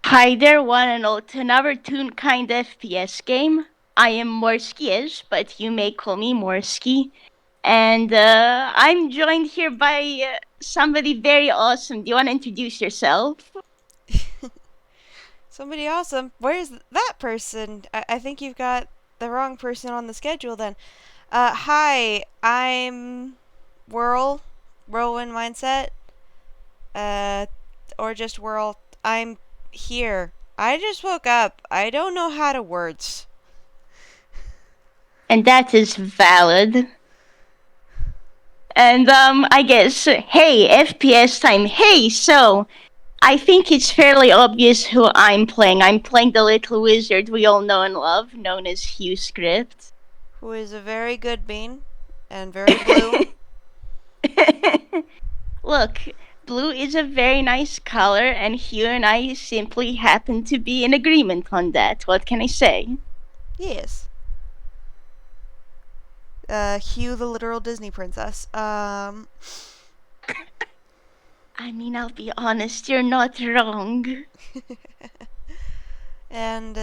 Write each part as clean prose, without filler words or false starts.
Hi there, one and all, to another Toonkind FPS game. I am Morskiish, but you may call me Morsky. And I'm joined here by somebody very awesome. Do you want to introduce yourself? Somebody awesome. Where's that person? I think you've got the wrong person on the schedule then. Hi, I'm Whirlwind Mindset, uh, or just Whirl. I'm here. I just woke up. I don't know how to words. And that is valid. And I guess, hey, FPS time. Hey, so I think it's fairly obvious who I'm playing. I'm playing the little wizard we all know and love, known as Hugh Script. Who is a very good bean, and very blue. Look, blue is a very nice color, and Hugh and I simply happen to be in agreement on that. What can I say? Yes. Hugh the literal Disney princess. I mean, I'll be honest, you're not wrong. And,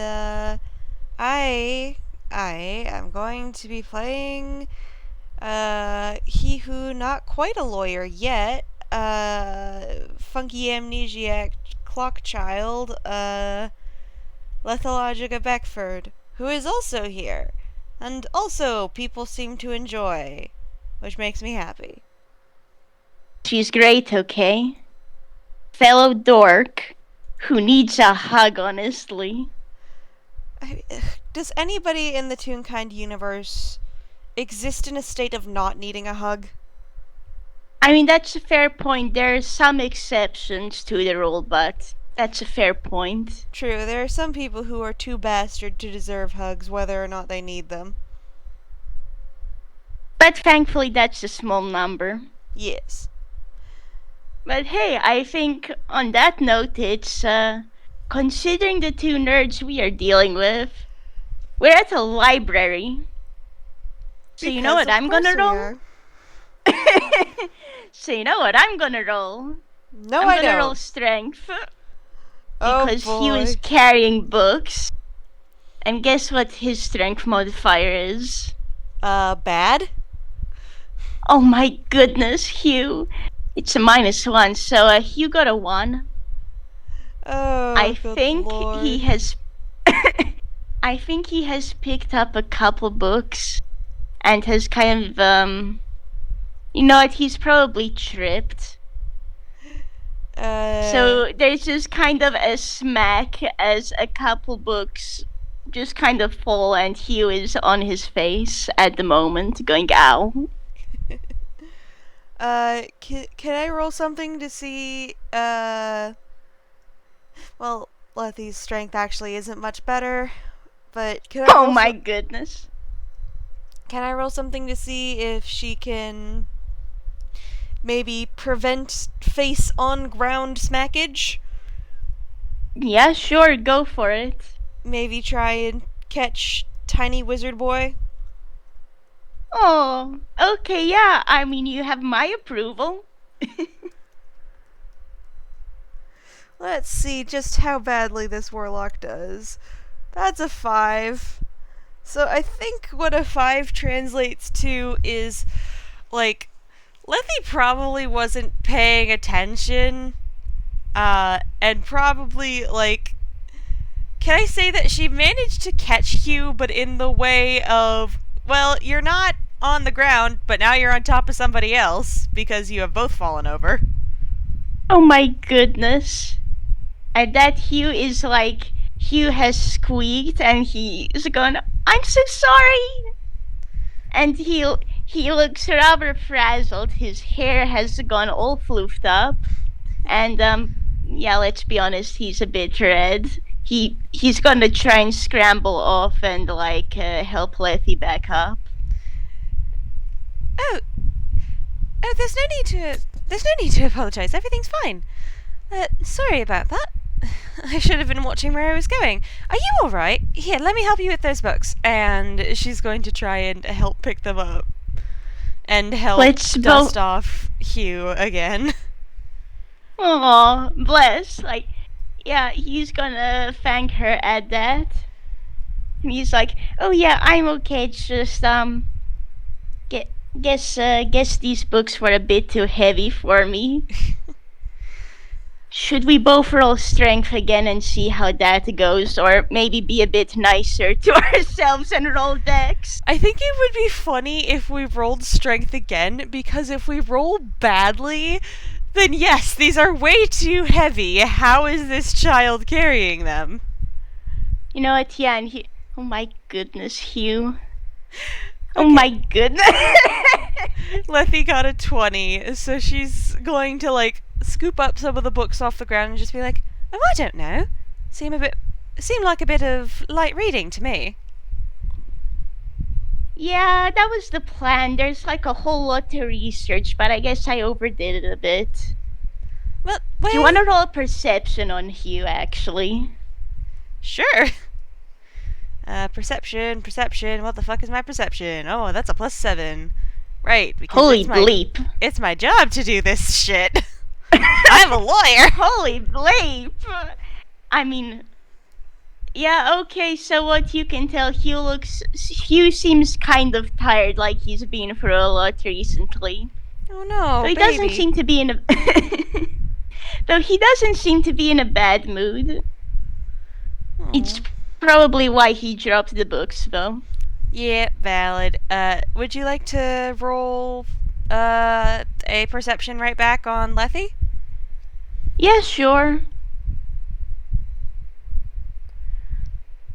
I am going to be playing he who not quite a lawyer yet, funky amnesiac clock child, Lethologica Beckford, who is also here, and also people seem to enjoy, which makes me happy. She's great, okay? Fellow dork who needs a hug, honestly. Does anybody in the Toonkind universe exist in a state of not needing a hug? I mean, that's a fair point. There are some exceptions to the rule, but that's a fair point. True, there are some people who are too bastard to deserve hugs whether or not they need them. But thankfully, that's a small number. Yes. But hey, I think on that note, it's considering the two nerds we are dealing with, we're at a library. So you know Because what of I'm course gonna we roll? are. So you know what I'm gonna roll? No, I'm I gonna roll don't. strength Oh because he was boy. carrying books. And guess what his strength modifier is? Bad? Oh my goodness, Hugh. It's a -1, so Hugh got a 1. I Oh, good think he lord. has I think he has picked up a couple books and has kind of you know what, he's probably tripped. Uh, So there's just kind of a smack as a couple books just kind of fall and Hugh is on his face at the moment going ow. can I roll something to see, well, Lethe's strength actually isn't much better, but Oh my goodness. can I roll something to see if she can maybe prevent face on ground smackage? Yeah, sure, go for it. Maybe try and catch tiny wizard boy? Oh, okay, yeah. I mean, you have my approval. Let's see just how badly this warlock does. That's a 5. So I think what a 5 translates to is, like, Lethe probably wasn't paying attention, and probably, like, can I say that she managed to catch Hugh, but in the way of, well, you're not on the ground, but now you're on top of somebody else, because you have both fallen over. Oh my goodness. And that Hugh is like, Hugh has squeaked and he's gone, I'm so sorry. And he looks rather frazzled. His hair has gone all floofed up. And yeah, let's be honest, he's a bit red. He's gonna try and scramble off and like help Lethe back up. Oh, oh, there's no need to apologize. Everything's fine. Sorry about that. I should have been watching where I was going. Are you alright? Here, let me help you with those books. And she's going to try and help pick them up. And help Let's dust both. off Hugh again. Oh, bless. Like, Yeah, he's gonna thank her at that. And he's like, "Oh yeah, I'm okay. It's just get, guess these books were a bit too heavy for me. Should we both roll strength again and see how that goes, or maybe be a bit nicer to ourselves and roll dex?" I think it would be funny if we rolled strength again, because if we roll badly, then yes, these are way too heavy. How is this child carrying them? You know what? Yeah, and he. Oh my goodness, Hugh. Oh Okay, my goodness. Lethe got a 20, so she's going to, like, scoop up some of the books off the ground and just be like, oh, I don't know. Seem like a bit of light reading to me. Yeah, that was the plan. There's like a whole lot to research, but I guess I overdid it a bit. Well, Do you want to roll perception on Hugh, actually? sure. Perception. What the fuck is my perception? Oh, that's a +7. Right, because Holy bleep. it's my job to do this shit. I'm a lawyer. Holy bleep. I mean, yeah, okay, so what you can tell, Hugh seems kind of tired, like he's been through a lot recently. Oh no, Though he baby. doesn't seem to be in a though he doesn't seem to be in a bad mood. Aw. It's probably why he dropped the books, though. Yeah, valid. Would you like to roll a perception right back on Lethe? Yeah, sure.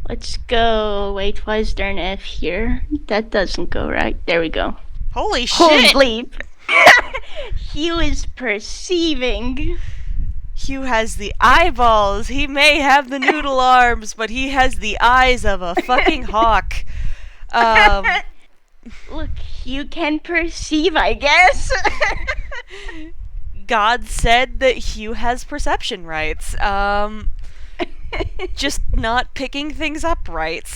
Let's go. Wait, why is there an F here? That doesn't go right. There we go. Holy Holy shit! bleep. Hugh is perceiving. Hugh has the eyeballs. He may have the noodle arms, but he has the eyes of a fucking hawk. Look, Hugh can perceive, I guess. God said that Hugh has perception rights. Just not picking things up right.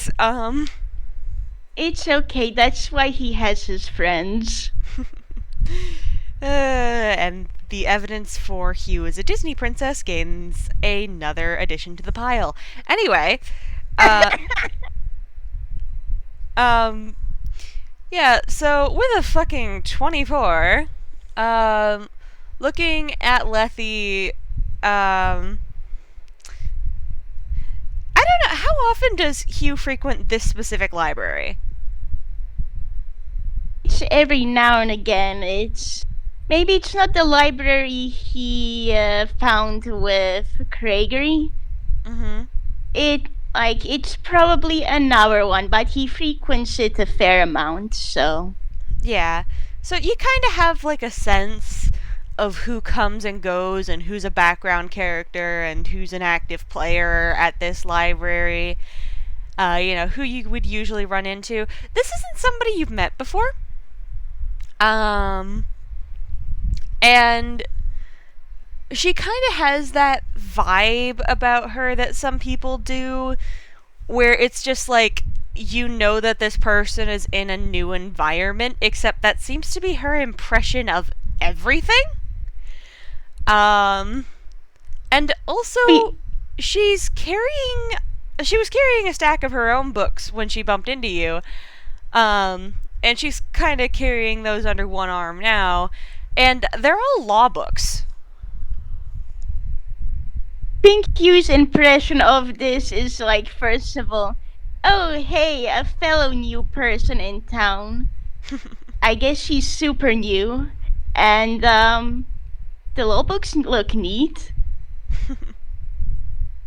It's okay, that's why he has his friends. And the evidence for Hugh as a Disney princess gains another addition to the pile. Anyway, yeah, so with a fucking 24, looking at Lethe, I don't know, how often does Hugh frequent this specific library? It's every now and again. Maybe it's not the library he found with Craigery. Mm-hmm. It's probably an hour one, but he frequents it a fair amount, so. Yeah. So you kind of have like a sense of who comes and goes and who's a background character and who's an active player at this library. Who you would usually run into. This isn't somebody you've met before. And she kind of has that vibe about her that some people do, where it's just like, you know that this person is in a new environment, except that seems to be her impression of everything. And also, she was carrying a stack of her own books when she bumped into you. And she's kind of carrying those under one arm now. And they're all law books. I think Hugh's impression of this is like, first of all, oh hey, a fellow new person in town. I guess she's super new. And the law books look neat.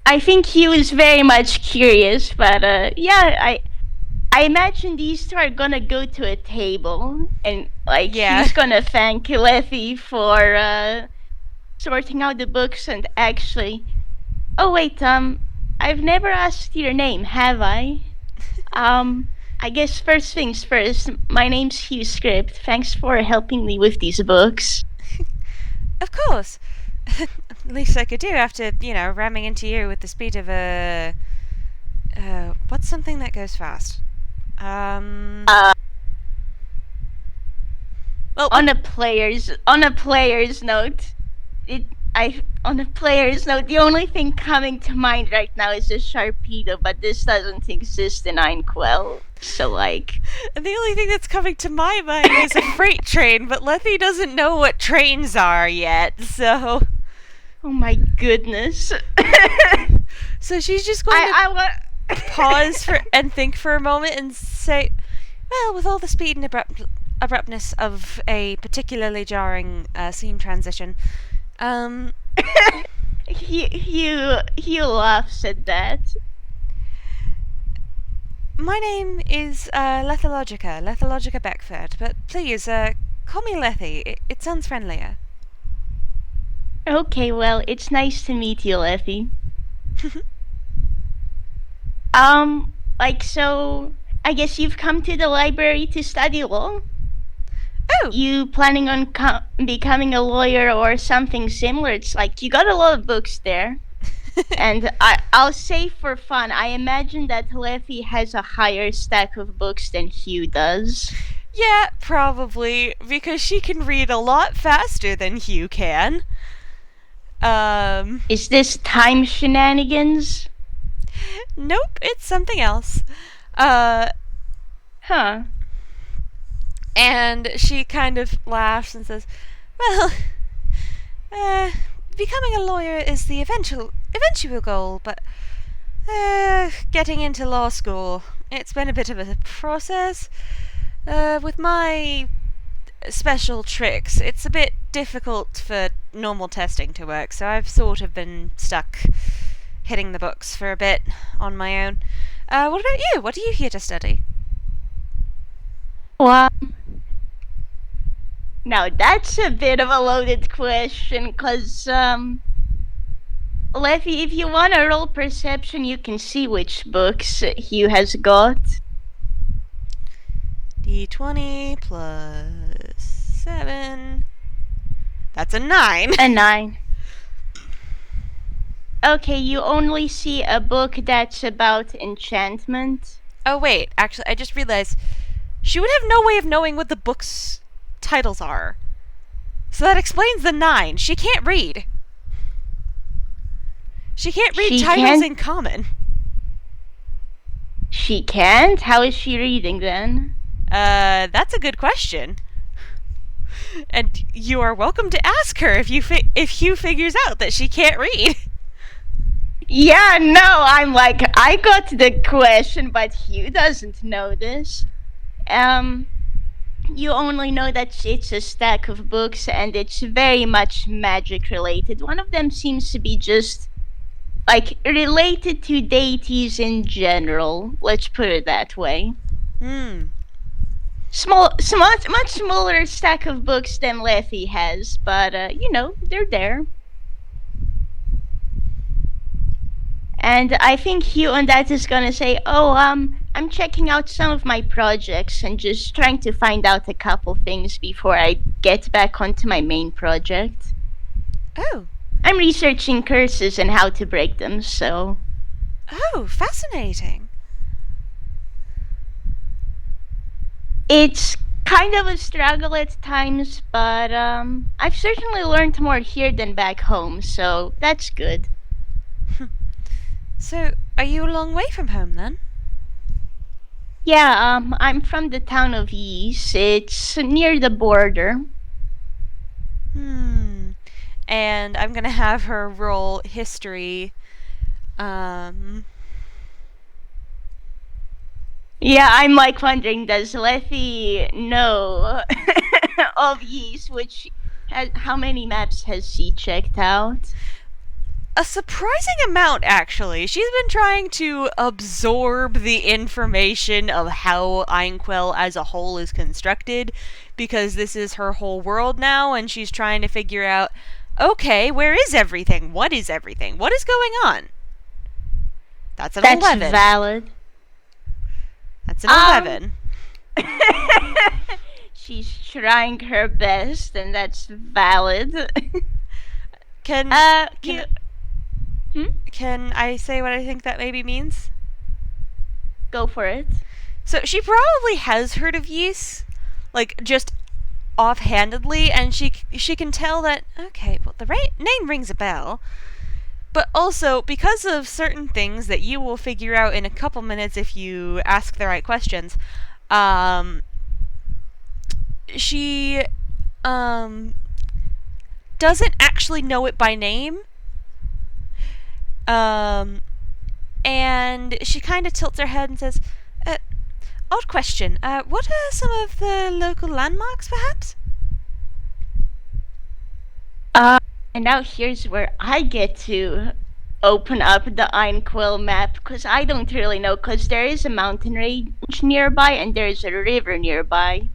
I think Hugh is very much curious, but yeah, I imagine these two are gonna go to a table and he's gonna thank Lethe for sorting out the books and actually. Oh wait, I've never asked your name, have I? I guess first things first. My name's Hugh Script. Thanks for helping me with these books. Of course. Least I could do after, ramming into you with the speed of a. What's something that goes fast? Well, on a player's note, on a player's note, the only thing coming to mind right now is a Sharpedo, but this doesn't exist in Einquell. So like, And the only thing that's coming to my mind is a freight train, but Lethe doesn't know what trains are yet, so. oh my goodness. So she's just going to I want. pause and think for a moment and say, well, with all the speed and abruptness of a particularly jarring scene transition, He laughs at that. my name is Lethe Beckford, but please, call me Lethe. It sounds friendlier. Okay, well, it's nice to meet you, Lethe. So I guess you've come to the library to study law? Oh! You planning on becoming a lawyer or something similar? It's like you got a lot of books there. And I'll say for fun, I imagine that Lethe has a higher stack of books than Hugh does. Yeah, probably, because she can read a lot faster than Hugh can. Is this time shenanigans? Nope, it's something else. Huh. And she kind of laughs and says, well, becoming a lawyer is the eventual goal, but getting into law school, it's been a bit of a process. With my special tricks, it's a bit difficult for normal testing to work, so I've sort of been stuck hitting the books for a bit on my own. What about you? What are you here to study? Well, now that's a bit of a loaded question, because, Lethe, if you want to roll perception, you can see which books Hugh has got. D20 plus 7. That's a 9. A 9. Okay, you only see a book that's about enchantment. Oh, wait. Actually, I just realized she would have no way of knowing what the book's titles are. So that explains the 9. She can't read. She can't read titles in common. She can't? How is she reading then? That's a good question. And you are welcome to ask her if Hugh figures out that she can't read. Yeah, no, I'm like, I got the question, but Hugh doesn't know this. You only know that it's a stack of books and it's very much magic related. One of them seems to be just, like, related to deities in general. Let's put it that way. Much smaller stack of books than Lethe has, but, they're there. And I think Hugh on that is gonna say, I'm checking out some of my projects and just trying to find out a couple things before I get back onto my main project. Oh. I'm researching curses and how to break them, so... Oh, fascinating. It's kind of a struggle at times, but I've certainly learned more here than back home, so that's good. So, are you a long way from home then? Yeah, I'm from the town of Yees. It's near the border. And I'm gonna have her roll history. Yeah, I'm like wondering, does Lethe know of Yeast, how many maps has she checked out? A surprising amount, actually. She's been trying to absorb the information of how Einquell as a whole is constructed, because this is her whole world now, and she's trying to figure out, okay, where is everything? What is everything? What is going on? That's an 11. That's valid. That's an 11. She's trying her best, and that's valid. Can I say what I think that maybe means? Go for it. So she probably has heard of Yeast, like just offhandedly, and she can tell that, okay, well, the name rings a bell, but also because of certain things that you will figure out in a couple minutes if you ask the right questions. She doesn't actually know it by name. And she kind of tilts her head and says, odd question. What are some of the local landmarks, perhaps? And now here's where I get to open up the Einquill map, because I don't really know, because there is a mountain range nearby and there's a river nearby.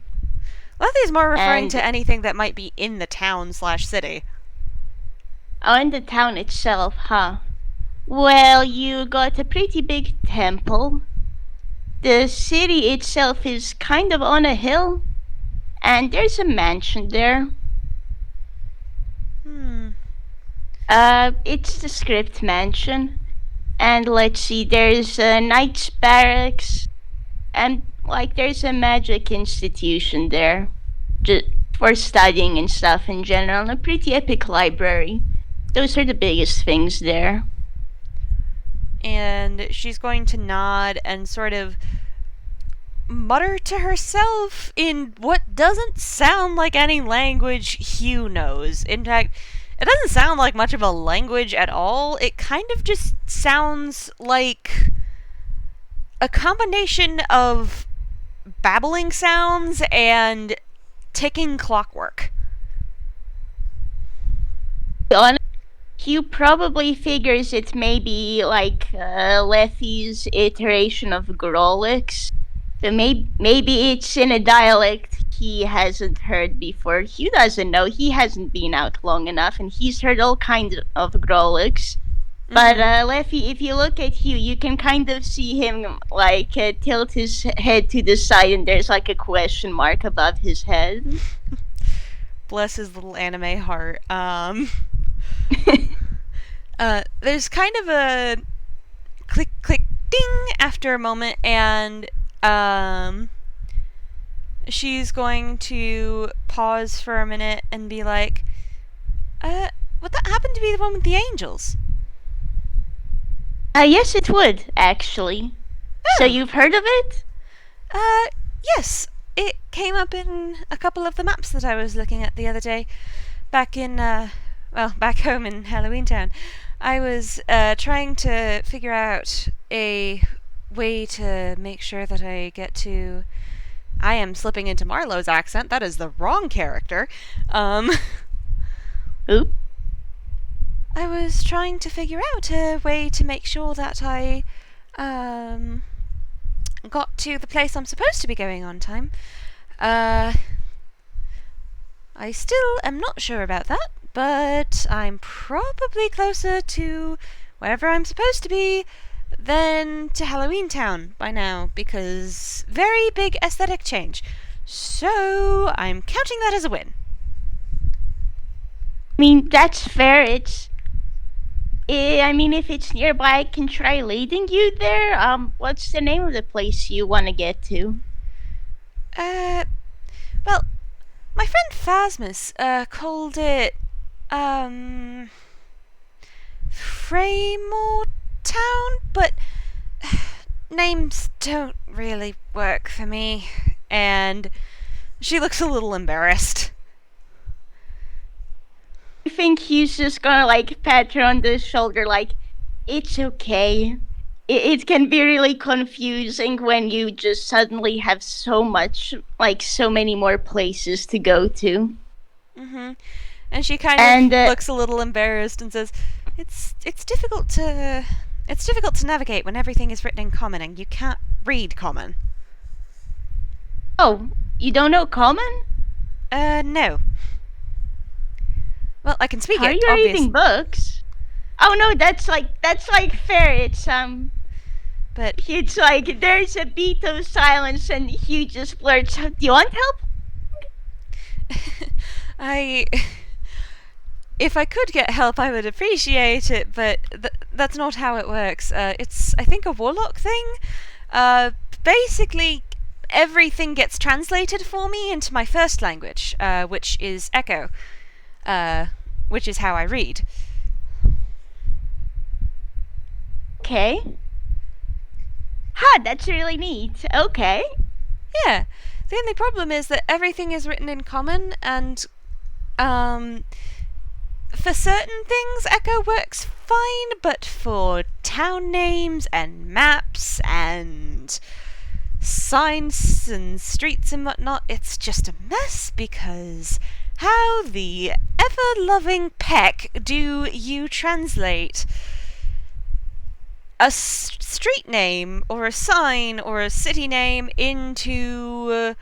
Lethe is more referring And to anything that might be in the town/city. oh, in the town itself, huh? Well, you got a pretty big temple. The city itself is kind of on a hill, and there's a mansion there. It's the Script Mansion. And let's see, there's a knight's barracks, and like there's a magic institution there, just for studying and stuff in general, and a pretty epic library. Those are the biggest things there. And she's going to nod and sort of mutter to herself in what doesn't sound like any language Hugh knows. In fact, it doesn't sound like much of a language at all. It kind of just sounds like a combination of babbling sounds and ticking clockwork. Hugh probably figures it may be like Lethe's iteration of Grolix. So maybe it's in a dialect he hasn't heard before. Hugh doesn't know. He hasn't been out long enough, and he's heard all kinds of Grolix. But Lethe, if you look at Hugh, you can kind of see him like tilt his head to the side, and there's like a question mark above his head. Bless his little anime heart. There's kind of a click, click, ding after a moment, and she's going to pause for a minute and be like, would that happen to be the one with the angels? Yes, it would, actually. Oh. So you've heard of it? Yes. It came up in a couple of the maps that I was looking at the other day, back home in Halloween Town. I was trying to figure out a way to make sure that I get to... I am slipping into Marlowe's accent. That is the wrong character. Oop. I was trying to figure out a way to make sure that I got to the place I'm supposed to be going on time. I still am not sure about that, but I'm probably closer to wherever I'm supposed to be than to Halloween Town by now, because very big aesthetic change. So I'm counting that as a win. I mean, that's fair. If it's nearby, I can try leading you there. What's the name of the place you want to get to? Well, my friend Phasmus, called it, Fraymore Town, but names don't really work for me, and she looks a little embarrassed. I think he's just gonna like pat her on the shoulder, like, it's okay. It can be really confusing when you just suddenly have so many more places to go to. And she kind of looks a little embarrassed and says, It's difficult to navigate when everything is written in Common and you can't read Common. Oh, you don't know Common? No. Well, I can speak How it. Are you reading books? Oh no, that's like fair. But it's like there's a beat of silence, and Hugh just blurts out, "Do you want help?" If I could get help, I would appreciate it, but that's not how it works. It's, I think, a warlock thing. Basically, everything gets translated for me into my first language, which is Echo, which is how I read. Okay. That's really neat. Okay. Yeah. The only problem is that everything is written in common, and for certain things, Echo works fine, but for town names and maps and signs and streets and whatnot, it's just a mess, because how the ever-loving peck do you translate a street name or a sign or a city name into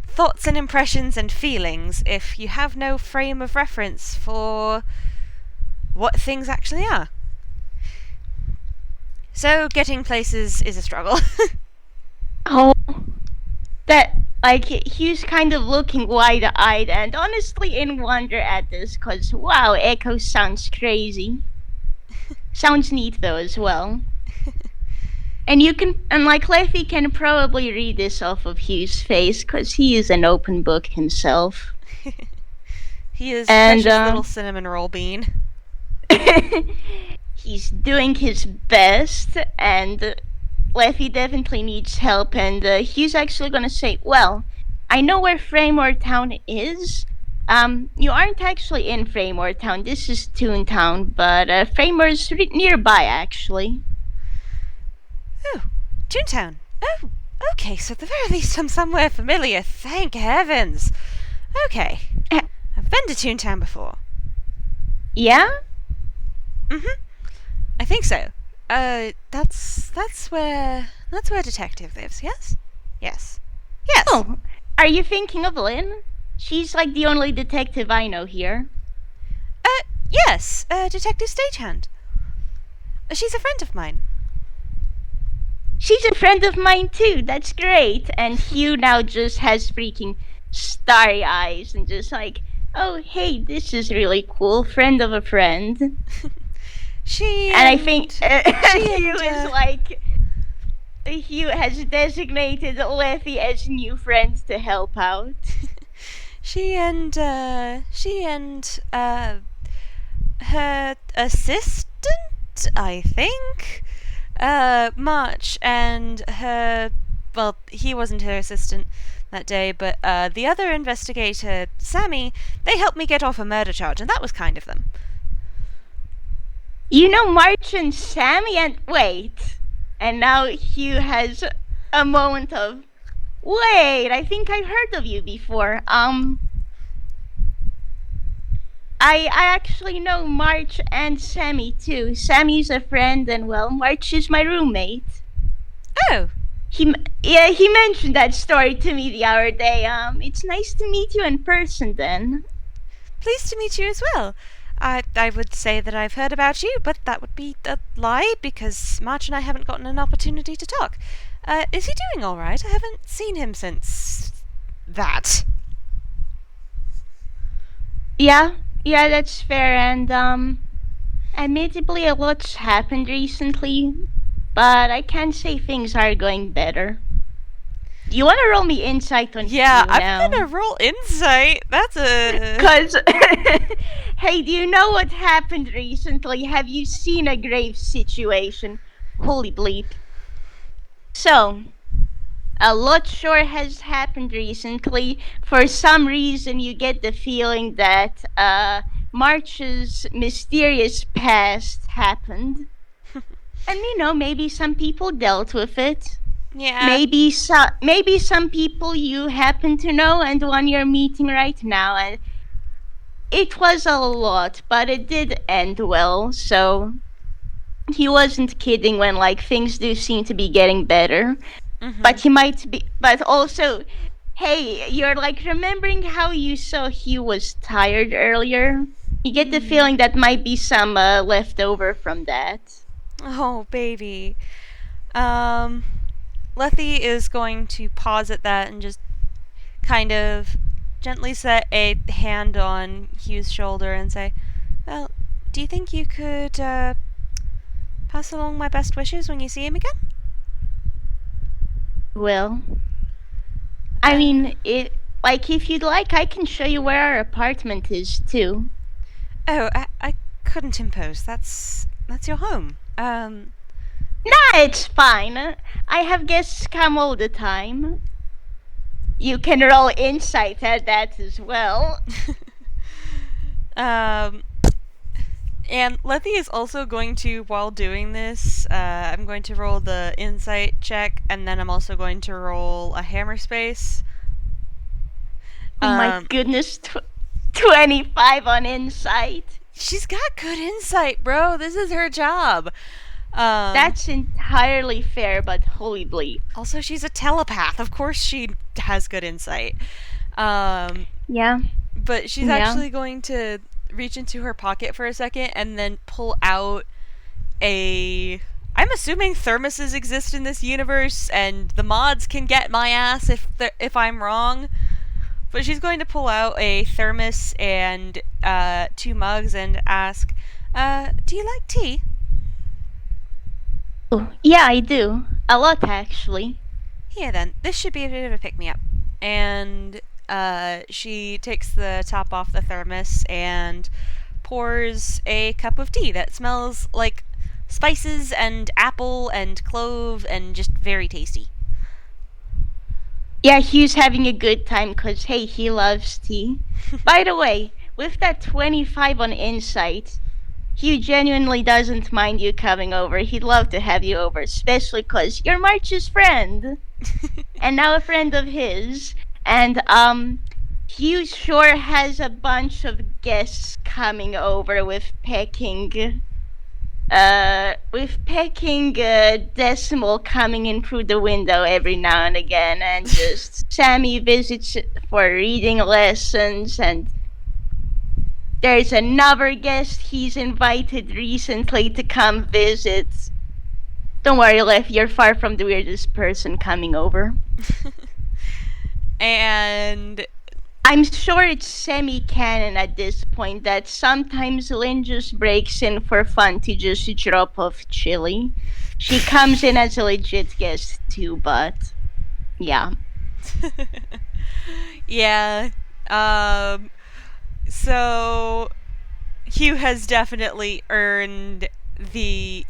thoughts and impressions and feelings if you have no frame of reference for what things actually are? So getting places is a struggle. Oh, that, like, Hugh's kind of looking wide-eyed and honestly in wonder at this, cause wow, Echo sounds crazy. Sounds neat though as well. And like Lethe can probably read this off of Hugh's face, cause he is an open book himself. He is And, precious little cinnamon roll bean. he's doing his best, and Lethe definitely needs help, and Hugh's actually gonna say, well, I know where Framework Town is. You aren't actually in Framework Town, this is Toontown, but Framework's nearby, actually. Oh, Toontown. Oh, okay, so at the very least I'm somewhere familiar, thank heavens. Okay. I've been to Toontown before. Yeah? I think so. That's where Detective lives, yes? Yes. Yes. Oh, are you thinking of Lynn? She's like the only detective I know here. Yes, Detective Stagehand. She's a friend of mine. She's a friend of mine too, that's great. And Hugh now just has freaking starry eyes and just like, oh hey, this is really cool, friend of a friend. I think Hugh is like, Hugh has designated Lethe as new friends to help out. She and her assistant, I think, March, and her, well, he wasn't her assistant that day, but the other investigator, Sammy, they helped me get off a murder charge, and that was kind of them. You know March and Sammy, and wait. And now Hugh has a moment of, wait, I think I've heard of you before. I actually know March and Sammy too. Sammy's a friend, and well, March is my roommate. Oh. He mentioned that story to me the other day. It's nice to meet you in person then. Pleased to meet you as well. I would say that I've heard about you, but that would be a lie, because March and I haven't gotten an opportunity to talk. Is he doing alright? I haven't seen him since that. Yeah, that's fair, and admittedly a lot's happened recently, but I can say things are going better. Do you want to roll me insight on Yeah, Hugh now? I'm gonna roll insight. That's a... Cause, hey, do you know what happened recently? Have you seen a grave situation? Holy bleep. So, a lot sure has happened recently. For some reason, you get the feeling that March's mysterious past happened. And maybe some people dealt with it. Yeah. Maybe some people you happen to know and one you're meeting right now, and it was a lot, but it did end well, so he wasn't kidding when like things do seem to be getting better. Mm-hmm. But he might be, but also, hey, you're like remembering how you saw he was tired earlier. You get the feeling that might be some leftover from that. Oh, baby. Lethe is going to pause at that and just kind of gently set a hand on Hugh's shoulder and say, well, do you think you could pass along my best wishes when you see him again? Well, I Uh, mean, if you'd like, I can show you where our apartment is too. I couldn't impose. That's your home. Nah, it's fine. I have guests come all the time. You can roll insight at that as well. um, and Lethe is also going to, while doing this, I'm going to roll the insight check, and then I'm also going to roll a hammer space. Oh my Um, goodness, 25 on insight. she's got good insight, bro. This is her job. That's entirely fair, but holy bleep. Also, she's a telepath. Of course, she has good insight. Um, Yeah, but she's yeah. actually going to reach into her pocket for a second and then pull out a. I'm assuming thermoses exist in this universe, and the mods can get my ass if I'm wrong. But she's going to pull out a thermos and 2 mugs and ask, "Do you like tea?" Oh, yeah, I do. A lot, actually. Here then, this should be a bit of a pick me up. And she takes the top off the thermos and pours a cup of tea that smells like spices and apple and clove and just very tasty. Yeah, Hugh's having a good time because, hey, he loves tea. By the way, with that 25 on insight, Hugh genuinely doesn't mind you coming over. He'd love to have you over, especially because you're March's friend. And now a friend of his. And, Hugh sure has a bunch of guests coming over with pecking decimal coming in through the window every now and again, and just Sammy visits for reading lessons, and there's another guest he's invited recently to come visit. Don't worry, Lethe, you're far from the weirdest person coming over. And I'm sure it's semi-canon at this point that sometimes Lynn just breaks in for fun to just drop off chili. She comes in as a legit guest too, but yeah. yeah, so Hugh has definitely earned the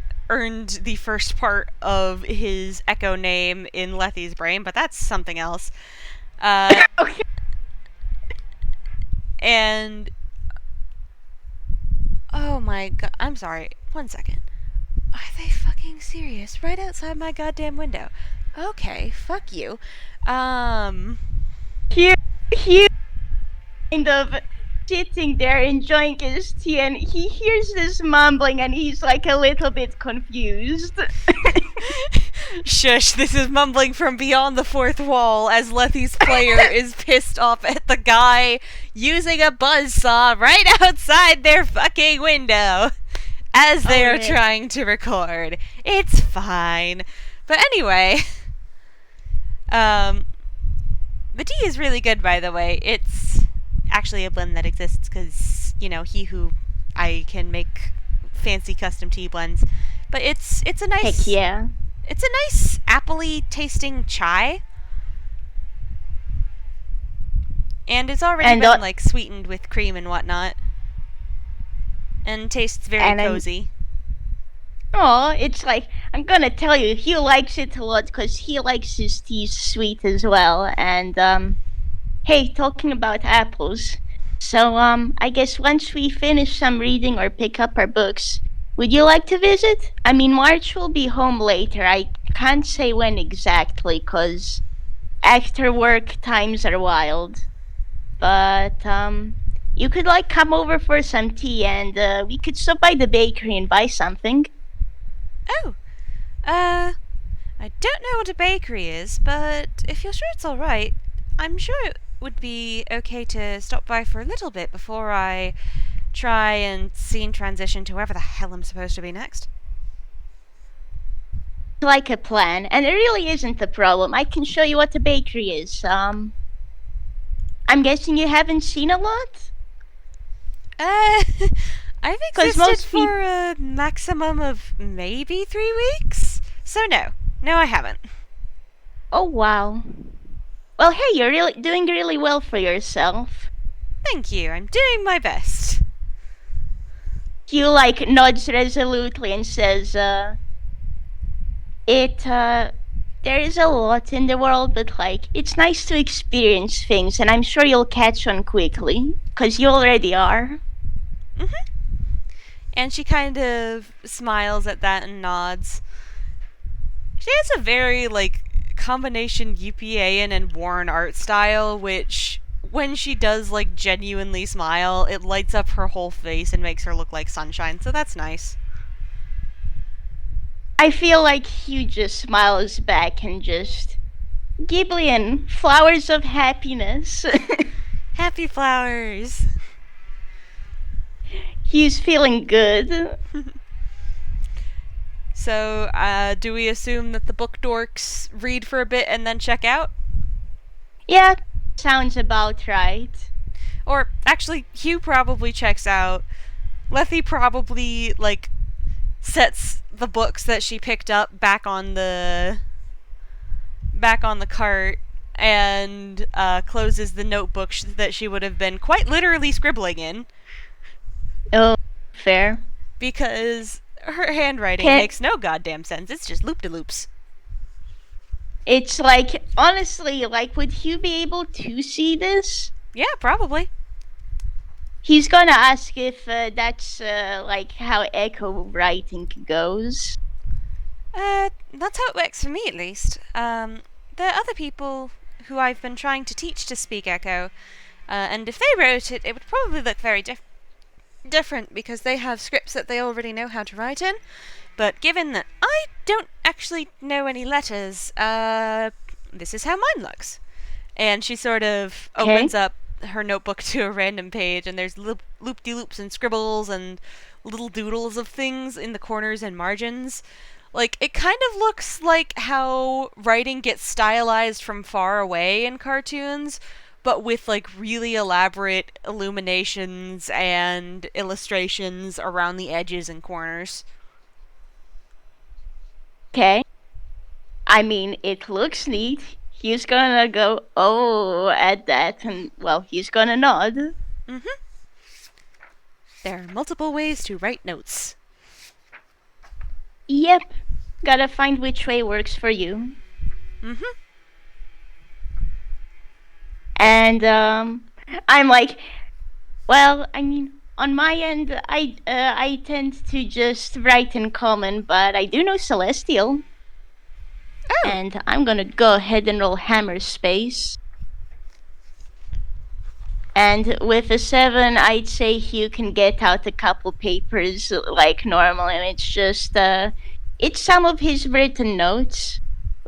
first part of his echo name in Lethe's brain, but that's something else. Okay. And oh my god, I'm sorry. 1 second. Are they fucking serious? Right outside my goddamn window. Okay, fuck you. Um, Hugh kind of sitting there enjoying his tea, and he hears this mumbling and he's like a little bit confused. Shush, this is mumbling from beyond the fourth wall as Lethe's player is pissed off at the guy using a buzzsaw right outside their fucking window as they are trying to record. It's fine. But anyway, um, the tea is really good, by the way. It's actually a blend that exists because, he who I can make fancy custom tea blends. But it's a nice... Heck yeah. It's a nice appley tasting chai. And it's already been sweetened with cream and whatnot. And tastes very cozy. Oh, it's like, I'm gonna tell you, he likes it a lot because he likes his tea sweet as well. And, hey, talking about apples. So, I guess once we finish some reading or pick up our books, would you like to visit? I mean, March will be home later. I can't say when exactly, because after work times are wild. But, you could, come over for some tea, and, we could stop by the bakery and buy something. Oh, I don't know what a bakery is, but if you're sure it's alright, I'm sure it would be okay to stop by for a little bit before I try and scene transition to wherever the hell I'm supposed to be next. Like a plan, and it really isn't a problem. I can show you what the bakery is. I'm guessing you haven't seen a lot? I've existed for a maximum of maybe 3 weeks, so no, I haven't. Oh wow. Well, hey, you're really doing really well for yourself. Thank you, I'm doing my best. Hugh like nods resolutely and says, it there is a lot in the world, but like it's nice to experience things, and I'm sure you'll catch on quickly, 'cause you already are. And she kind of smiles at that and nods. She has a very, combination UPAN and Warren art style, which, when she does, genuinely smile, it lights up her whole face and makes her look like sunshine, so that's nice. I feel like Hugh just smiles back and just Ghibli and flowers of happiness. Happy flowers! He's feeling good. So, do we assume that the book dorks read for a bit and then check out? Yeah, sounds about right. Or, actually, Hugh probably checks out. Lethe probably, sets the books that she picked up back on the cart and closes the notebook that she would have been quite literally scribbling in, Oh, fair. because her handwriting Can makes no goddamn sense. It's just loop-de-loops. It's like honestly, like would Hugh be able to see this? Yeah, probably. He's gonna ask if that's like how echo writing goes. That's how it works for me, at least. There are other people who I've been trying to teach to speak Echo, and if they wrote it, it would probably look very different because they have scripts that they already know how to write in. But given that I don't actually know any letters, this is how mine looks. And she sort of Okay. opens up her notebook to a random page, and there's loop-de-loops and scribbles and little doodles of things in the corners and margins. It kind of looks like how writing gets stylized from far away in cartoons, but with, really elaborate illuminations and illustrations around the edges and corners. Okay. I mean, it looks neat. He's gonna go, oh, at that, and well, he's gonna nod. Mm-hmm. There are multiple ways to write notes. Yep. Gotta find which way works for you. Mm-hmm. And I'm like, well, I mean, on my end, I tend to just write in common, but I do know Celestial. Oh! And I'm gonna go ahead and roll hammer space. And with a 7, I'd say Hugh can get out a couple papers like normal, and it's just it's some of his written notes,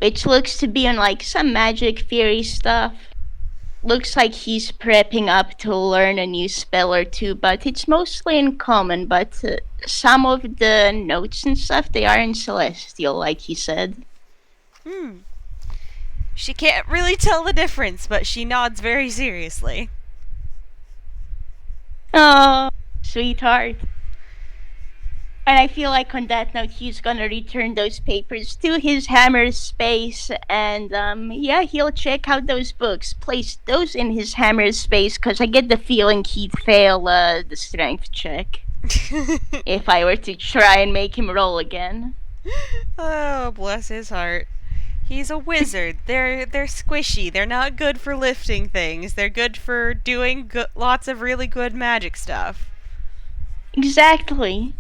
which looks to be on like some magic theory stuff. Looks like he's prepping up to learn a new spell or two, but it's mostly in common. But some of the notes and stuff, they are in Celestial, like he said. She can't really tell the difference, but she nods very seriously. Oh, sweetheart. And I feel like on that note, he's gonna return those papers to his hammer space, and yeah, he'll check out those books, place those in his hammer space, because I get the feeling he'd fail the strength check if I were to try and make him roll again. Oh, bless his heart. He's a wizard. They're squishy. They're not good for lifting things. They're good for doing lots of really good magic stuff. Exactly.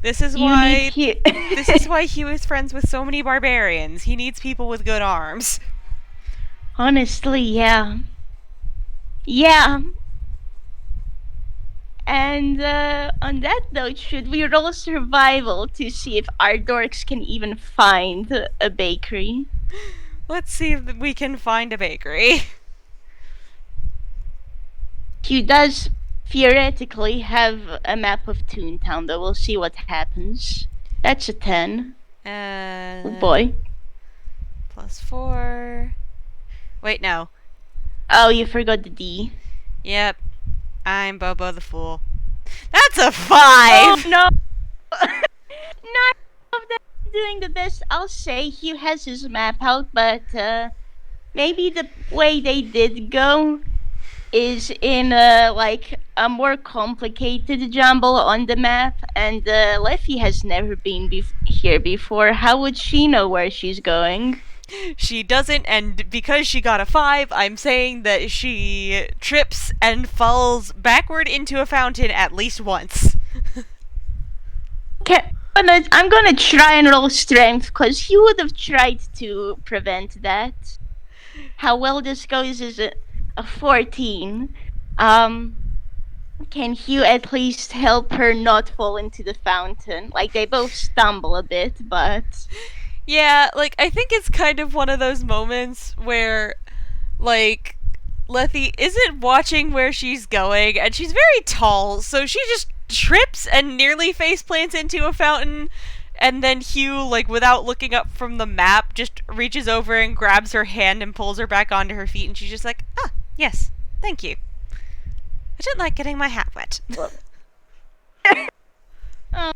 This is why Hugh is friends with so many barbarians. He needs people with good arms. Honestly, yeah. Yeah. And on that note, should we roll survival to see if our dorks can even find a bakery? Let's see if we can find a bakery. Hugh does theoretically have a map of Toontown, though we'll see what happens. That's a 10. Oh boy. +4. Wait, no. Oh, you forgot the D. Yep. I'm Bobo the Fool. That's a 5! Oh no! None of them doing the best. I'll say Hugh has his map out, but Maybe the way they did go is in a more complicated jumble on the map, and Lethe has never been here before. How would she know where she's going? She doesn't, and because she got a 5, I'm saying that she trips and falls backward into a fountain at least once. Okay, I'm gonna try and roll strength because he would have tried to prevent that. How well this goes is a 14. Um, can Hugh at least help her not fall into the fountain? Like they both stumble a bit, but Yeah, like, I think it's kind of one of those moments where, like, Lethe isn't watching where she's going, and she's very tall, so she just trips and nearly face plants into a fountain. And then Hugh, like, without looking up from the map, just reaches over and grabs her hand and pulls her back onto her feet, and she's just like, ah, yes, thank you. I don't like getting my hat wet. uh,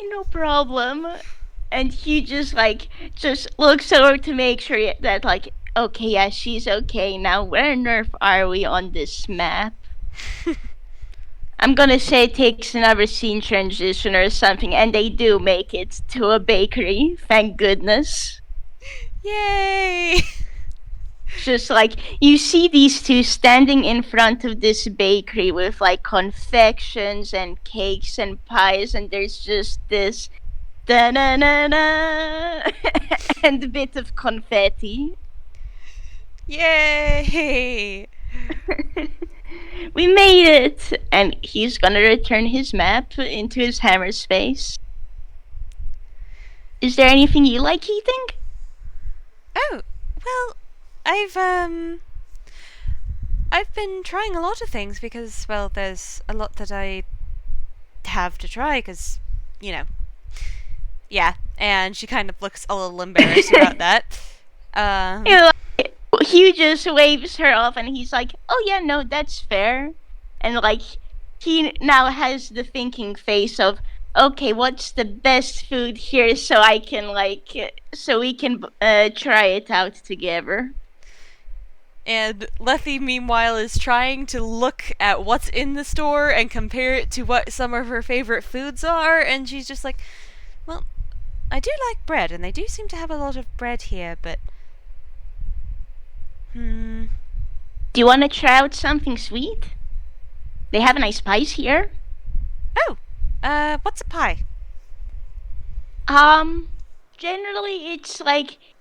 no problem. And he just looks over to make sure that okay, yeah, she's okay now. Where on earth are we on this map? I'm gonna say it takes another scene transition or something, and they do make it to a bakery. Thank goodness. Yay! Just you see these two standing in front of this bakery with confections and cakes and pies, and there's just this da na na na and a bit of confetti. Yay! We made it! And he's gonna return his map into his hammer space. Is there anything you like eating? Oh, well, I've been trying a lot of things because, well, there's a lot that I have to try because, you know. Yeah, and she kind of looks a little embarrassed about that. Hugh just waves her off and he's like, oh yeah, no, that's fair. And he now has the thinking face of, okay, what's the best food here so I can so we can try it out together. And Lethe, meanwhile, is trying to look at what's in the store and compare it to what some of her favorite foods are, and she's just like, well, I do like bread, and they do seem to have a lot of bread here, but do you want to try out something sweet? They have nice pies here. Oh, what's a pie? Generally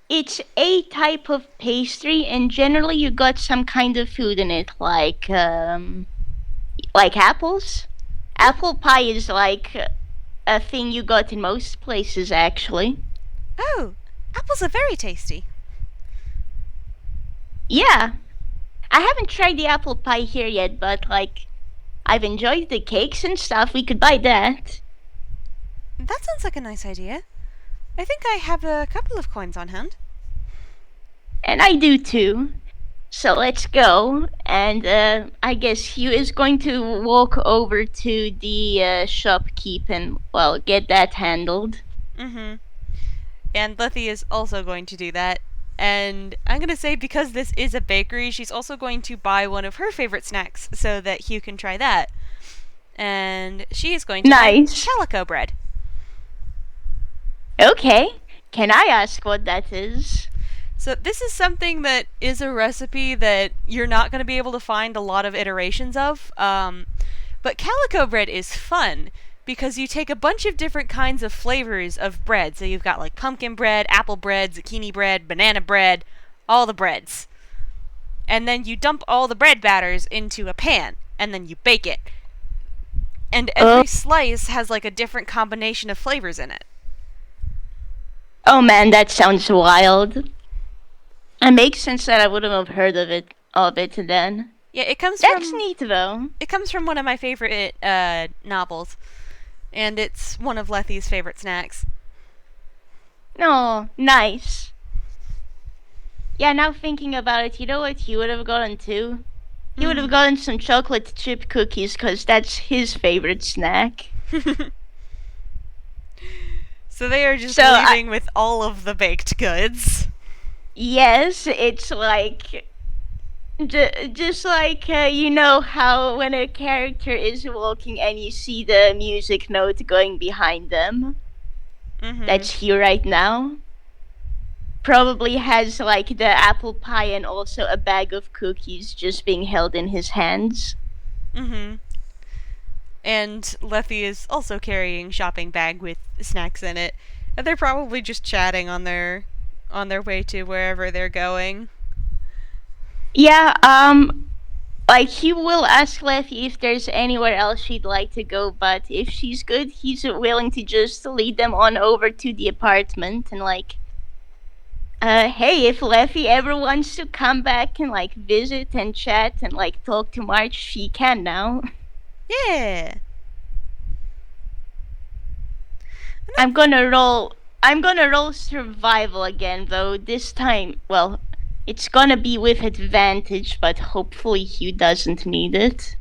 it's a type of pastry, and generally you got some kind of food in it, like apples. Apple pie is a thing you got in most places, actually. Oh, apples are very tasty. Yeah. I haven't tried the apple pie here yet, but I've enjoyed the cakes and stuff. We could buy that. That sounds like a nice idea. I think I have a couple of coins on hand. And I do too. So let's go. And I guess Hugh is going to walk over to the shopkeep and, well, get that handled. Mm-hmm. And Lethe is also going to do that. And I'm going to say, because this is a bakery, she's also going to buy one of her favorite snacks so that Hugh can try that. And she is going to buy calico bread. Okay. Can I ask what that is? So this is something that is a recipe that you're not going to be able to find a lot of iterations of. But calico bread is fun because you take a bunch of different kinds of flavors of bread. So you've got pumpkin bread, apple bread, zucchini bread, banana bread, all the breads. And then you dump all the bread batters into a pan, and then you bake it. And every slice has a different combination of flavors in it. Oh man, that sounds wild. It makes sense that I wouldn't have heard of it then. Yeah, it comes That's neat though. It comes from one of my favorite novels. And it's one of Lethe's favorite snacks. Oh, nice. Yeah, now thinking about it, you know what he would have gotten too? He would have gotten some chocolate chip cookies because that's his favorite snack. So they are just leaving with all of the baked goods. Yes, it's like just like you know how when a character is walking and you see the music note going behind them. Mm-hmm. That's Hugh right now. Probably has like the apple pie and also a bag of cookies just being held in his hands. Mm-hmm. And Lethe is also carrying shopping bag with snacks in it. And they're probably just chatting on their way to wherever they're going. Yeah, like he will ask Lethe if there's anywhere else she'd like to go, but if she's good, he's willing to just lead them on over to the apartment and like hey, if Lethe ever wants to come back and like visit and chat and like talk to March, she can now. Yeah. I'm gonna roll. I'm gonna roll survival again, though. This time, well, it's gonna be with advantage, but hopefully Hugh doesn't need it.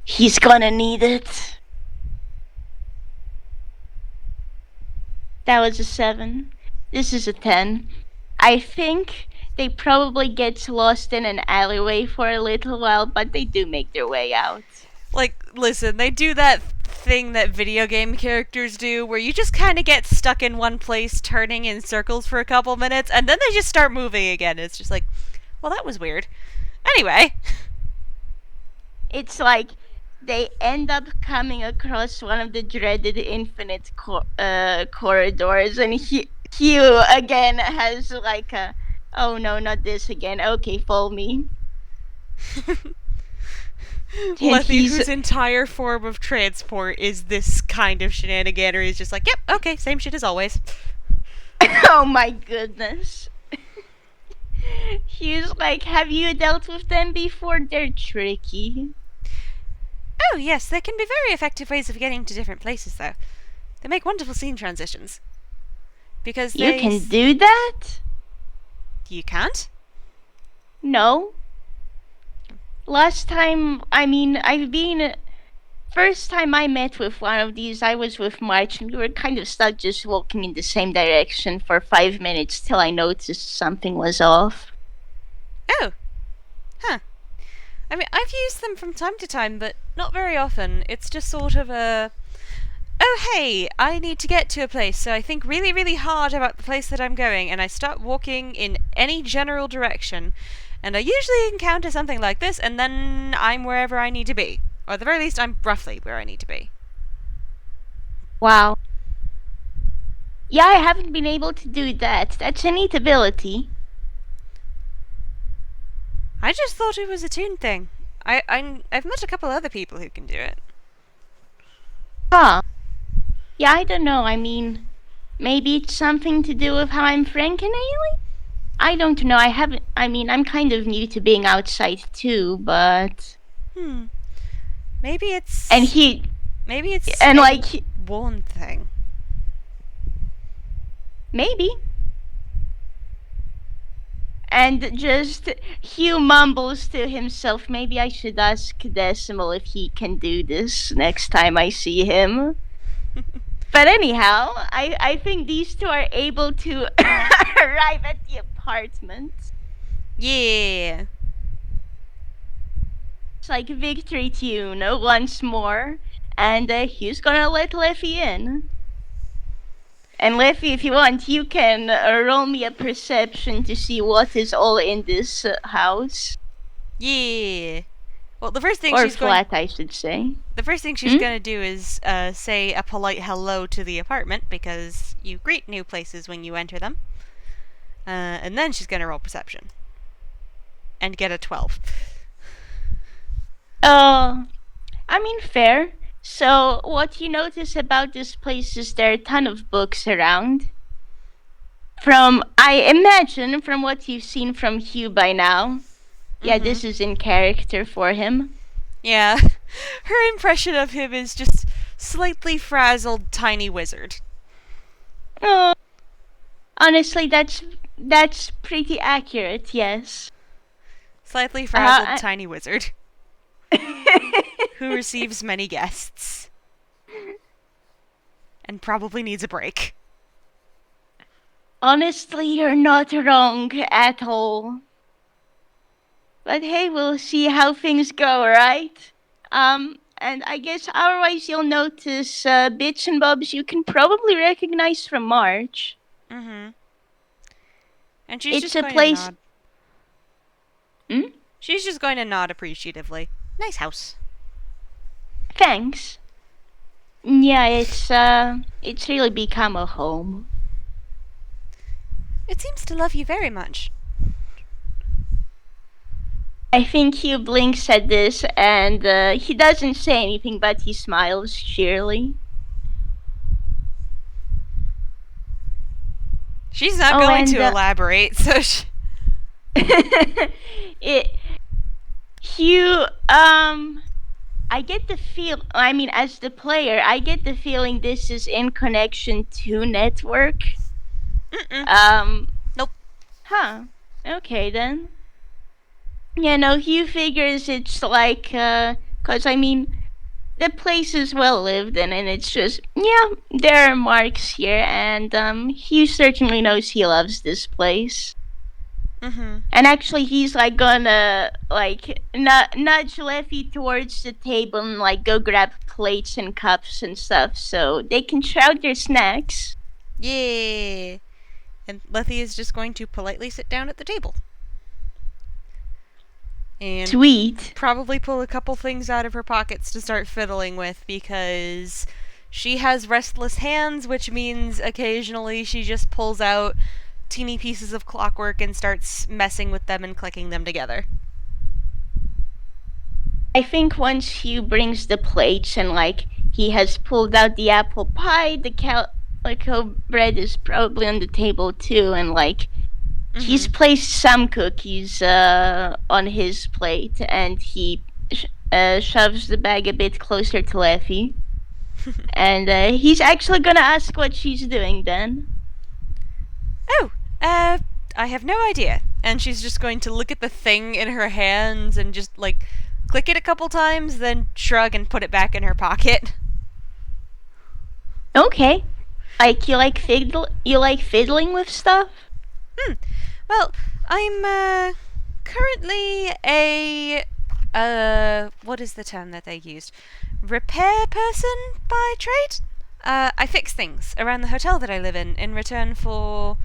He's gonna need it. That was a 7. This is a 10. I think they probably get lost in an alleyway for a little while, but they do make their way out. Like, listen, they do that thing that video game characters do where you just kind of get stuck in one place turning in circles for a couple minutes and then they just start moving again. It's just like, well, that was weird. Anyway. It's like they end up coming across one of the dreaded infinite corridors, and Hugh again has like a, oh no, not this again. Okay, follow me. And Lethe, he's whose entire form of transport is this kind of shenaniganery, is just like, yep, okay, same shit as always. oh my goodness. Hugh's like, have you dealt with them before? They're tricky. Oh, yes, they can be very effective ways of getting to different places, though. They make wonderful scene transitions. Because You can do that? You can't? No. Last time, I mean, I've been. First time I met with one of these, I was with March, and we were kind of stuck just walking in the same direction for 5 minutes till I noticed something was off. Oh. Huh. I mean, I've used them from time to time, but not very often. It's just sort of a. Oh, hey, I need to get to a place, so I think really, really hard about the place that I'm going, and I start walking in any general direction. And I usually encounter something like this, and then I'm wherever I need to be. Or at the very least, I'm roughly where I need to be. Wow. Yeah, I haven't been able to do that. That's a neat ability. I just thought it was a Toon thing. I've met a couple other people who can do it. Huh. Yeah, I don't know. I mean, maybe it's something to do with how I'm Frankenalien? I don't know. I haven't. I mean, I'm kind of new to being outside too, but. Maybe it's. And he. Maybe it's And a like. worn thing. Maybe. And just Hugh mumbles to himself, maybe I should ask Decimal if he can do this next time I see him. But anyhow, I think these two are able to arrive at the apartment. Yeah. It's like victory tune once more. And Hugh's gonna let Lethe in. And Lethe, if you want, you can roll me a perception to see what is all in this house. Yeah. Well, the first thing Or she's flat, going. I should say. The first thing she's going to do is say a polite hello to the apartment because you greet new places when you enter them. And then she's going to roll perception. And get a 12. I mean, fair. So, what you notice about this place is there are a ton of books around. I imagine, from what you've seen from Hugh by now. Yeah, this is in character for him. Yeah. Her impression of him is just slightly frazzled tiny wizard. Oh, honestly, that's pretty accurate, yes. Slightly frazzled tiny wizard. Who receives many guests. And probably needs a break. Honestly, you're not wrong at all. But hey, we'll see how things go, right? And I guess otherwise you'll notice bits and bobs you can probably recognize from March. Mm-hmm. And she's It's just a going to place. nod. Hmm? She's just going to nod appreciatively. Nice house. Thanks. Yeah, it's really become a home. It seems to love you very much. I think Hugh blinks at this and he doesn't say anything, but he smiles cheerily. She's not Oh, going to and elaborate, so it, Hugh, I get the feel. I mean, as the player, I get the feeling this is in connection to network. Mm-mm. Um, Nope. huh. Okay then. Yeah, no, Hugh figures it's like, cause I mean, the place is well lived in, and it's just, yeah, there are marks here, and Hugh certainly knows he loves this place. Mm-hmm. And actually, he's like gonna like nudge Lethe towards the table and like go grab plates and cups and stuff so they can shout their snacks. Yeah. And Lethe is just going to politely sit down at the table. And Sweet. probably pull a couple things out of her pockets to start fiddling with because she has restless hands, which means occasionally she just pulls out teeny pieces of clockwork and starts messing with them and clicking them together. I think once Hugh brings the plates and like he has pulled out the apple pie, the calico bread is probably on the table too, and like he's Mm-hmm. placed some cookies on his plate, and he shoves the bag a bit closer to Lethe. And he's actually gonna ask what she's doing then. Oh, I have no idea. And she's just going to look at the thing in her hands and just, like, click it a couple times, then shrug and put it back in her pocket. Okay. Like you like fiddling with stuff? Well, I'm, currently a, what is the term that they used? Repair person by trade? I fix things around the hotel that I live in return for,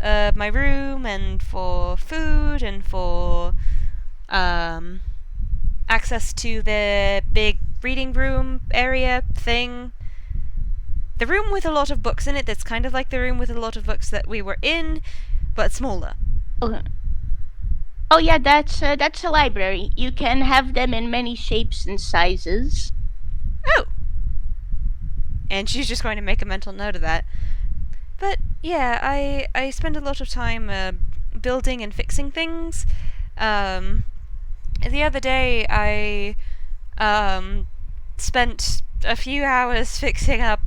my room and for food and for, access to the big reading room area thing. The room with a lot of books in it that's kind of like the room with a lot of books that we were in, but smaller. Oh, oh yeah, that's a library. You can have them in many shapes and sizes. Oh! And she's just going to make a mental note of that. But yeah, I spend a lot of time building and fixing things. The other day I spent a few hours fixing up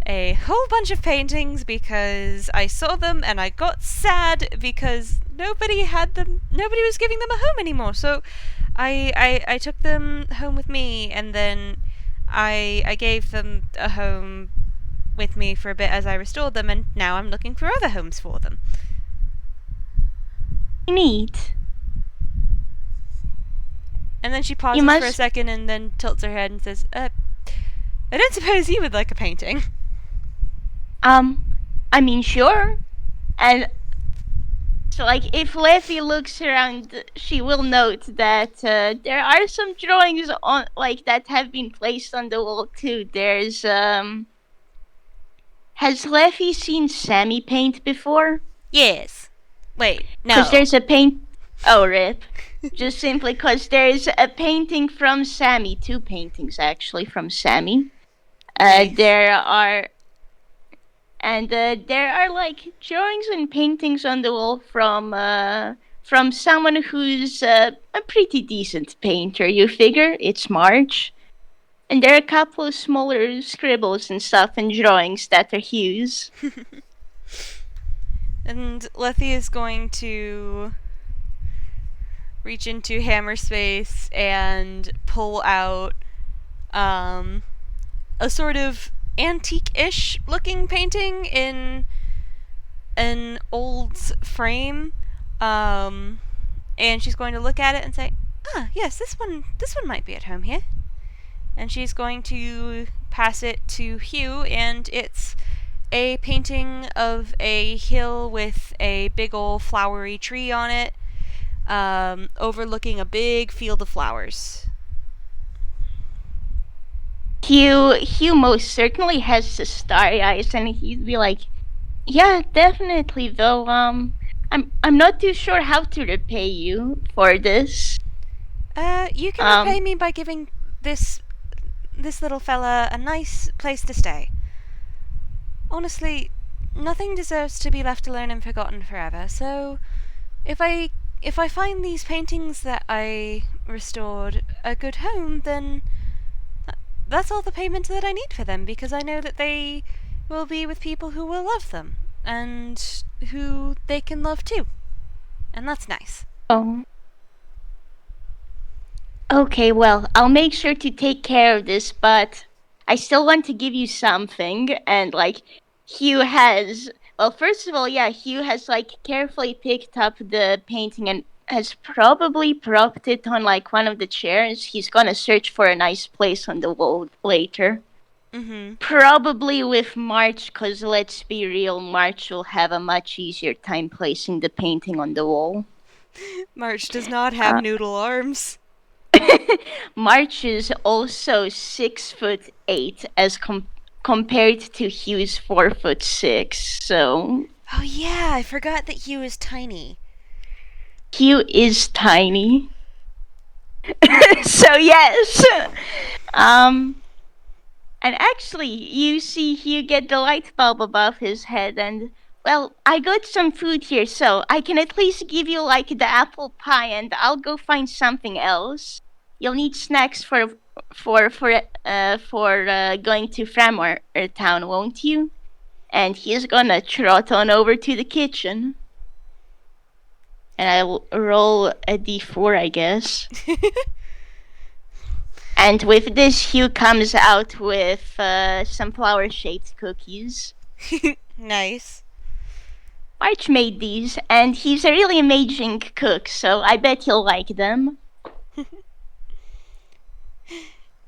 a whole bunch of paintings because I saw them and I got sad because nobody was giving them a home anymore. So I took them home with me, and then I gave them a home with me for a bit as I restored them, and now I'm looking for other homes for them. Neat. And then she You pauses for a must. second and then tilts her head and says, I don't suppose you would like a painting. I mean, sure. And so, like, if Lethe looks around, she will note that there are some drawings on, like, that have been placed on the wall too. There's Has Lethe seen Sammy paint before? Yes. Wait, Because no. there's a paint. Oh, rip. Just simply because there's a painting from Sammy, two paintings actually from Sammy. Nice. There are like drawings and paintings on the wall from someone who's a pretty decent painter. You figure it's March, and there are a couple of smaller scribbles and stuff and drawings that are Hugh's. And Lethe is going to reach into Hammerspace and pull out a sort of antique-ish looking painting in an old frame, um, and she's going to look at it and say, "Ah, yes, this one might be at home here." And she's going to pass it to Hugh, and it's a painting of a hill with a big old flowery tree on it, overlooking a big field of flowers. Hugh most certainly has the starry eyes, and he'd be like, "Yeah, definitely. Though, I'm not too sure how to repay you for this. You can repay Um, me by giving this little fella a nice place to stay. Honestly, nothing deserves to be left alone and forgotten forever. So, if I find these paintings that I restored a good home, then that's all the payment that I need for them, because I know that they will be with people who will love them and who they can love too. And that's nice." oh, okay. Well, I'll make sure to take care of this, but I still want to give you something." And like, Hugh has. Well, first of all, yeah, Hugh has like carefully picked up the painting and has probably propped it on like one of the chairs. He's gonna search for a nice place on the wall later. Mm-hmm. Probably with March, because let's be real, March will have a much easier time placing the painting on the wall. March does not have Uh, noodle arms. March is also 6'8" as compared to Hugh's 4'6", so Oh yeah, I forgot that Hugh is tiny. Hugh is tiny. So yes, um, and actually, you see Hugh get the light bulb above his head, and well, I got some food here, so I can at least give you like the apple pie, and I'll go find something else. You'll need snacks for going to Framor town, won't you? And he's gonna trot on over to the kitchen, and I'll roll a d4, I guess. And with this, Hugh comes out with some flower-shaped cookies. Nice. March made these, and he's a really amazing cook, so I bet you'll like them.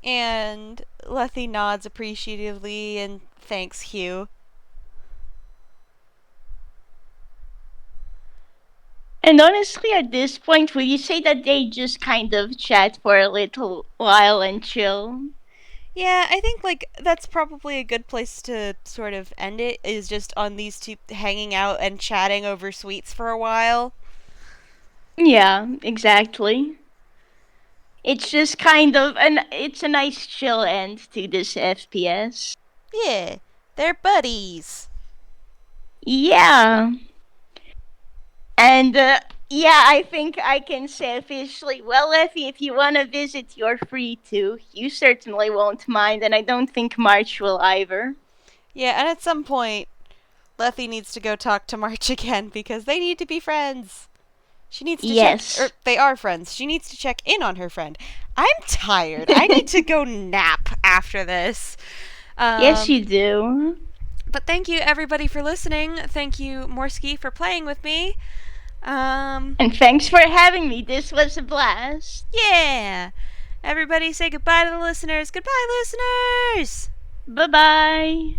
And Lethe nods appreciatively and thanks Hugh. And honestly, at this point, would you say that they just kind of chat for a little while and chill? Yeah, I think like that's probably a good place to sort of end it, is just on these two hanging out and chatting over sweets for a while. Yeah, exactly. It's just it's a nice chill end to this FPS. Yeah, they're buddies. Yeah. And yeah, I think I can say officially, well, Effie, if you want to visit, you're free to. You certainly won't mind, and I don't think March will either. Yeah, and at some point, Lethe needs to go talk to March again because they need to be friends. She needs to check, or Yes. they are friends. She needs to check in on her friend. I'm tired. I need to go nap after this. Yes, Um, you do. but thank you everybody for listening. Thank you Morsky for playing with me. And thanks for having me. This was a blast. Yeah. Everybody say goodbye to the listeners. Goodbye, listeners. Bye bye.